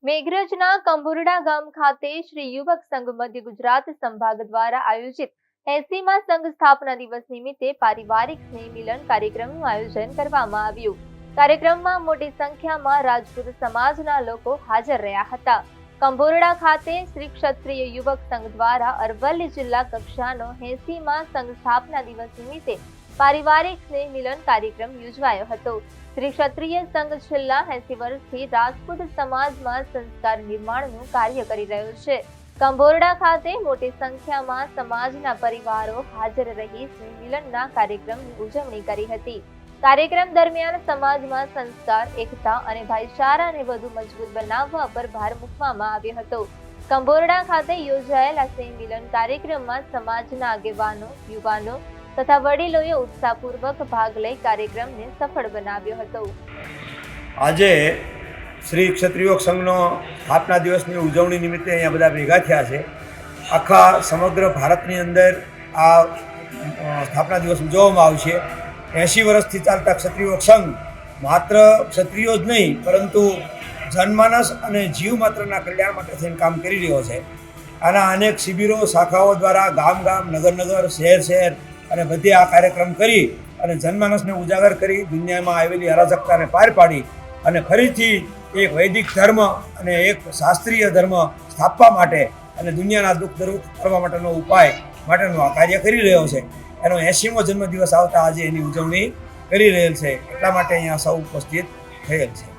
મેઘરજના કંબુરડા ગામ ખાતે શ્રી યુવક સંઘ મધ્ય ગુજરાત સંભાગ દ્વારા આયોજિત 80મા સંઘ સ્થાપના દિવસ નિમિત્તે પારિવારિક સ્નેહ મિલન કાર્યક્રમનું આયોજન કરવામાં આવ્યું। કાર્યક્રમમાં મોટી સંખ્યામાં રાજપૂત સમાજના લોકો હાજર રહ્યા હતા। કંબુરડા ખાતે શ્રી ક્ષત્રિય યુવક સંઘ દ્વારા અરવલ્લી જિલ્લા કક્ષાનો 80મા સંઘ સ્થાપના દિવસ નિમિત્તે પારિવારિક સ્નેહ મિલન કાર્યક્રમ યોજાયો હતો। શ્રી ક્ષત્રિય સંઘ છેલ્લા 80 વર્ષથી રાજપૂત સમાજમાં સંસ્કાર નિર્માણનું કાર્ય કરી રહ્યો છે। કંબોરડા ખાતે મોટી સંખ્યામાં સમાજના પરિવારો હાજર રહી સ્નેહ મિલનના કાર્યક્રમની ઉજવણી કરી હતી। કાર્યક્રમ દરમિયાન સમાજમાં સંસ્કાર, એકતા અને ભાઈચારાને વધુ મજબૂત બનાવવા પર ભાર મૂકવામાં આવ્યો હતો। કંબોરડા ખાતે યોજાયેલા સ્નેહ મિલન કાર્યક્રમમાં સમાજના આગેવાનો, યુવાનો તથા વડીલોએ ઉત્સાહપૂર્વક ભાગ લઈ કાર્યક્રમને સફળ બનાવ્યો હતો। આજે શ્રી ક્ષત્રિય સંઘનો સ્થાપના દિવસની ઉજવણી નિમિત્તે અહીંયા બધા ભેગા થયા છે। આખા સમગ્ર ભારતની અંદર આ સ્થાપના દિવસ ઉજવવામાં આવશે। 80 વર્ષથી ચાલતા ક્ષત્રિય સંઘ માત્ર ક્ષત્રિયો જ નહીં પરંતુ જનમાનસ અને જીવ માત્રના કલ્યાણ માટે થઈને કામ કરી રહ્યો છે। આના અનેક શિબિરો, શાખાઓ દ્વારા ગામ ગામ, નગર નગર, શહેર શહેર અને બધે આ કાર્યક્રમ કરી અને જનમાનસને ઉજાગર કરી દુનિયામાં આવેલી અરાજકતાને પાર પાડી અને ફરીથી એક વૈદિક ધર્મ અને એક શાસ્ત્રીય ધર્મ સ્થાપવા માટે અને દુનિયાના દુઃખ દૂર કરવા માટેનો ઉપાય માટેનું આ કાર્ય કરી રહ્યો છે। એનો 80મો જન્મદિવસ આવતા આજે એની ઉજવણી કરી રહેલ છે, એટલા માટે અહીંયા સૌ ઉપસ્થિત થયેલ છે।